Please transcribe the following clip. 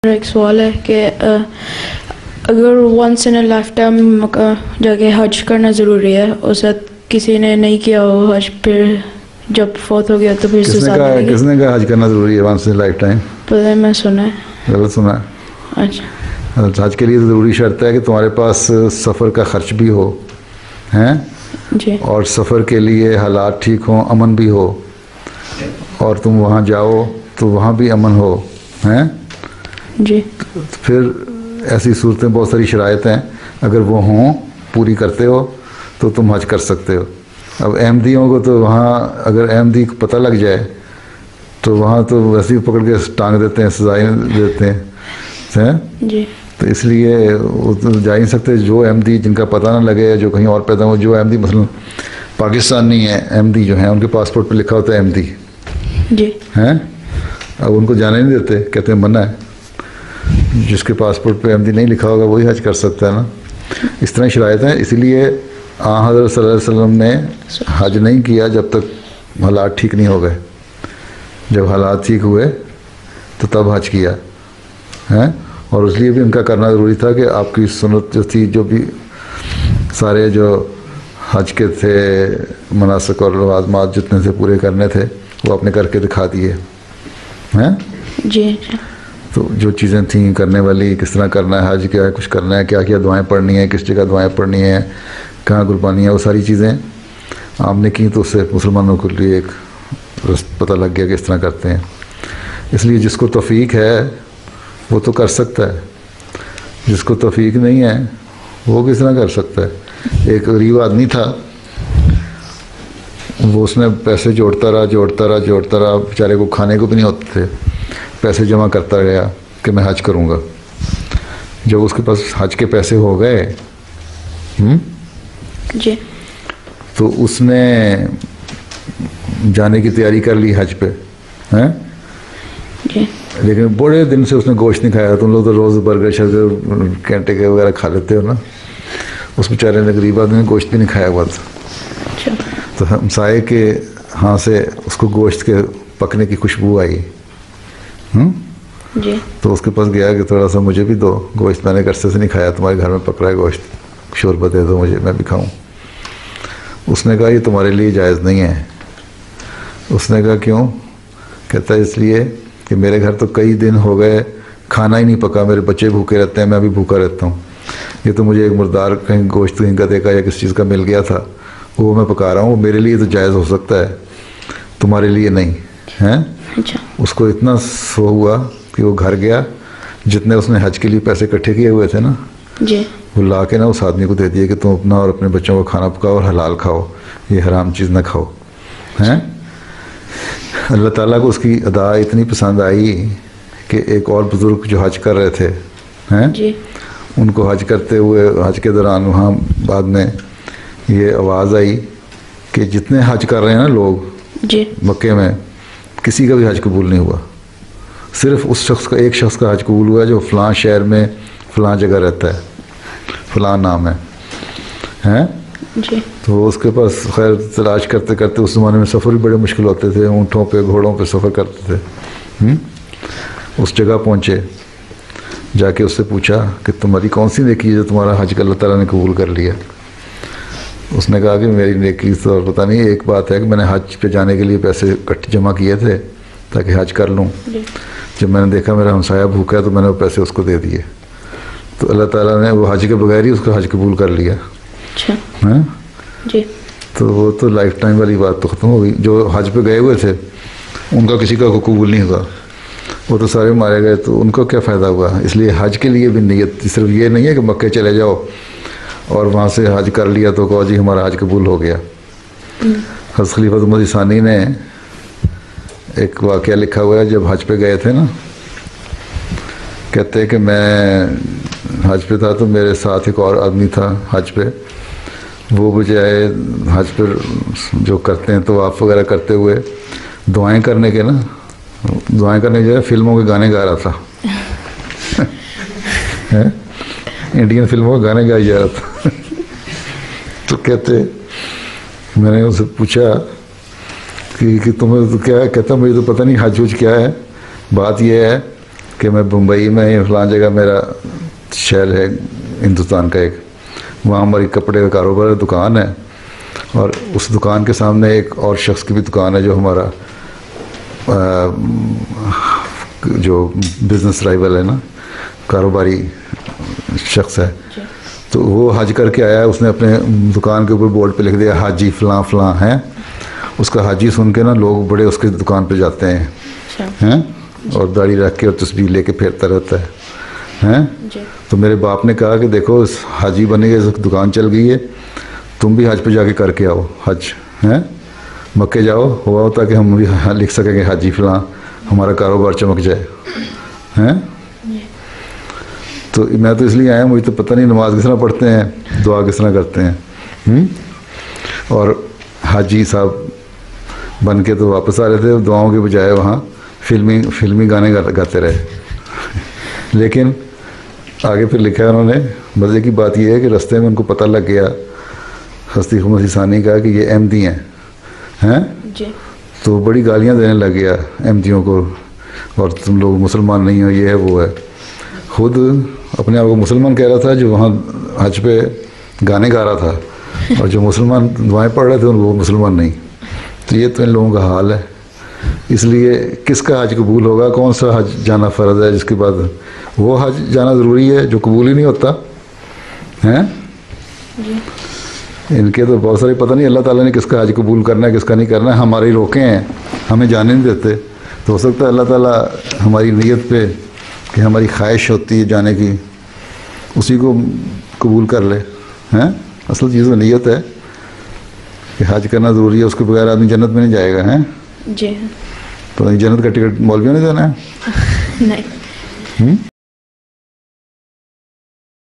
मेरा एक सवाल है कि अगर once in a lifetime जाके हज करना ज़रूरी है और साथ किसी ने नहीं किया हो हज, फिर जब फौत हो गया तो फिर किसने कहा हज करना ज़रूरी है वंस इन लाइफ टाइम? पता है, मैं सुना है। गलत सुना है। अच्छा, हज के लिए ज़रूरी शर्त है कि तुम्हारे पास सफ़र का ख़र्च भी हो, हैं जी, और सफ़र के लिए हालात ठीक हों, अमन भी हो, और तुम वहाँ जाओ तो वहाँ भी अमन हो, हैं जी। फिर ऐसी सूरतें, बहुत सारी शराइत हैं, अगर वो हों, पूरी करते हो तो तुम हज कर सकते हो। अब अहमदियों को तो वहाँ अगर अहमदी को पता लग जाए तो वहाँ तो वैसे ही पकड़ के टांग देते हैं, सजाएं देते हैं जी। तो इसलिए वो तो जा ही नहीं सकते। जो अहमदी जिनका पता ना लगे, जो कहीं और पैदा हो, जो अहमदी मसलन पाकिस्तानी है, अहमदी जो हैं उनके पासपोर्ट पे लिखा होता है अहमदी, जी, हैं, अब उनको जाने नहीं देते, कहते हैं मना है। जिसके पासपोर्ट पे अहमदी नहीं लिखा होगा वही हज कर सकता है ना। इस तरह शराइत हैं। इसलिए हज़रत सल्लल्लाहु अलैहि वसल्लम ने हज नहीं किया जब तक हालात ठीक नहीं हो गए। जब हालात ठीक हुए तो तब हज किया, हैं, और इसलिए भी उनका करना ज़रूरी था कि आपकी सुन्नत जो थी, जो भी सारे जो हज के थे मनासिक और लवाज़मात जितने से पूरे करने थे वो आपने करके दिखा दिए, हैं जी। तो जो चीज़ें थी करने वाली, किस तरह करना है हज, क्या है कुछ करना है, क्या क्या दुआएं पढ़नी है, किस जगह दुआएं पढ़नी है, कहाँ कुर्बानी है, वो सारी चीज़ें आपने की तो उससे मुसलमानों के लिए एक पता लग गया कि इस तरह करते हैं। इसलिए जिसको तौफीक है वो तो कर सकता है, जिसको तौफीक नहीं है वो किस तरह कर सकता है। एक गरीब आदमी था, वो उसने पैसे जोड़ता रहा, बेचारे को खाने को भी नहीं होते थे, पैसे जमा करता गया कि मैं हज करूँगा। जब उसके पास हज के पैसे हो गए जी, तो उसने जाने की तैयारी कर ली हज पे, हैं, जी। लेकिन बड़े दिन से उसने गोश्त नहीं खाया। तुम लोग तो रोज़ बर्गर शर्गर कैंटे के वगैरह खा लेते हो ना, उस बेचारे ने, गरीब आदमी ने गोश्त भी नहीं खाया हुआ था। अच्छा, तो हमसाये के यहाँ से उसको गोश्त के पकने की खुशबू आई, जी। तो उसके पास गया कि थोड़ा सा मुझे भी दो गोश्त, मैंने अरसे से नहीं खाया, तुम्हारे घर में पक रहा है गोश्त, शोरबा दे दो मुझे, मैं भी खाऊं। उसने कहा ये तुम्हारे लिए जायज़ नहीं है। उसने कहा क्यों? कहता है इसलिए कि मेरे घर तो कई दिन हो गए खाना ही नहीं पका, मेरे बच्चे भूखे रहते हैं, मैं भी भूखा रहता हूँ। ये तो मुझे एक मुर्दार कहीं गोश्त कहीं गधे का या किस चीज़ का मिल गया था, वो मैं पका रहा हूँ, मेरे लिए तो जायज़ हो सकता है, तुम्हारे लिए नहीं है। अच्छा, उसको इतना सो हुआ कि वो घर गया, जितने उसने हज के लिए पैसे इकट्ठे किए हुए थे ना, जी, वो ला के ना उस आदमी को दे दिए कि तुम अपना और अपने बच्चों को खाना पकाओ और हलाल खाओ, ये हराम चीज़ ना खाओ, हैं। अल्लाह ताला को उसकी अदा इतनी पसंद आई कि एक और बुज़ुर्ग जो हज कर रहे थे, हैं जी, उनको हज करते हुए, हज के दौरान वहाँ बाद में ये आवाज़ आई कि जितने हज कर रहे हैं ना लोग जी, मक्के में, किसी का भी हज कबूल नहीं हुआ, सिर्फ उस शख्स का, एक शख्स का हज कबूल हुआ जो फ़लाँ शहर में फ़लाँ जगह रहता है, फ़लाँ नाम है, हैं। जी। तो उसके पास खैर तलाश करते करते, उस ज़माने में सफ़र भी बड़े मुश्किल होते थे, ऊँटों पे घोड़ों पे सफ़र करते थे। उस जगह पहुँचे, जाके उससे पूछा कि तुम्हारी कौन सी नेकी है जो तुम्हारा हज अल्लाह ताला ने कबूल कर लिया। उसने कहा कि मेरी नेकी तो पता नहीं, एक बात है कि मैंने हज पे जाने के लिए पैसे इकट्ठे जमा किए थे ताकि हज कर लूँ। जब मैंने देखा मेरा हमसाया भूखा है तो मैंने वो पैसे उसको दे दिए, तो अल्लाह ताला ने वो हज के बगैर ही उसका हज कबूल कर लिया। अच्छा, हैं, जी, तो वो तो लाइफ टाइम वाली बात तो ख़त्म हो गई। जो हज पे गए हुए थे उनका किसी का कबूल नहीं हुआ, वो तो सारे मारे गए, तो उनको क्या फ़ायदा हुआ। इसलिए हज के लिए भी नीयत सिर्फ ये नहीं है कि मक्के चले जाओ और वहाँ से हज कर लिया तो कहो जी हमारा हज कबूल हो गया। हज़रत खलीफा उमर सानी ने एक वाक़या लिखा हुआ है, जब हज पे गए थे ना, कहते हैं कि मैं हज पे था तो मेरे साथ एक और आदमी था हज पे, वो बजाय हज पर जो करते हैं तवाफ़ वगैरह करते हुए दुआएं करने के ना, दुआएं करने जो है फिल्मों के गाने गा रहा था। इंडियन फिल्मों के गाने गाए जा रहा था। तो कहते, मैंने उससे पूछा कि तुम्हें तो क्या, कहता मुझे तो पता नहीं हज क्या है। बात यह है कि मैं मुंबई में फलां जगह मेरा शहर है हिंदुस्तान का एक, वहाँ हमारी कपड़े का कारोबार दुकान है और उस दुकान के सामने एक और शख्स की भी दुकान है जो हमारा जो बिज़नेस राइवल है ना, कारोबारी शख्स है। तो वो हज करके आया, उसने अपने दुकान के ऊपर बोर्ड पे लिख दिया हाजी फलां फलां है। उसका हाजी सुन के ना लोग बड़े उसके दुकान पे जाते हैं और दाढ़ी रख के और तस्बीह लेके फिरता रहता है तो मेरे बाप ने कहा कि देखो इस हाजी बने के दुकान चल गई है, तुम भी हज पे जाके करके आओ हज, हैं मक्के जाओ, हुआ होता कि हम भी लिख सकेंगे हाजी फलां, हमारा कारोबार चमक जाए। हैं तो मैं तो इसलिए आया, मुझे तो पता नहीं नमाज किस तरह पढ़ते हैं, दुआ किस तरह करते हैं। और हाजी साहब बन के तो वापस आ रहे थे, दुआओं के बजाय वहाँ फिल्मी गाने गाते रहे। लेकिन आगे फिर लिखा है उन्होंने, मज़े की बात यह है कि रास्ते में उनको पता लग गया हस्ती खुमसी सानी का कि ये अहमदी हैं तो बड़ी गालियाँ देने लग गया अहमदियों को, और तुम लोग मुसलमान नहीं हो, ये है वो है। खुद अपने आप को मुसलमान कह रहा था जो वहाँ हज पे गाने गा रहा था, और जो मुसलमान दुआएं पढ़ रहे थे वो मुसलमान नहीं। तो ये तो इन लोगों का हाल है। इसलिए किसका हज कबूल होगा, कौन सा हज जाना फ़र्ज़ है, जिसके बाद वो हज जाना ज़रूरी है जो कबूल ही नहीं होता हैं। इनके तो बहुत सारे पता नहीं अल्लाह ताला ने किसका हज कबूल करना है किसका नहीं करना है, हमारे रोके हैं, हमें जाने नहीं देते। तो हो सकता है अल्लाह ताला हमारी नीयत पे कि हमारी ख्वाहिश होती है जाने की, उसी को कबूल कर ले। हैं असल चीज़ तो नीयत है कि हज करना ज़रूरी है, उसके बगैर आदमी जन्नत में नहीं जाएगा। हैं जी तो जन्नत का टिकट मौलवियों ने देना है। नहीं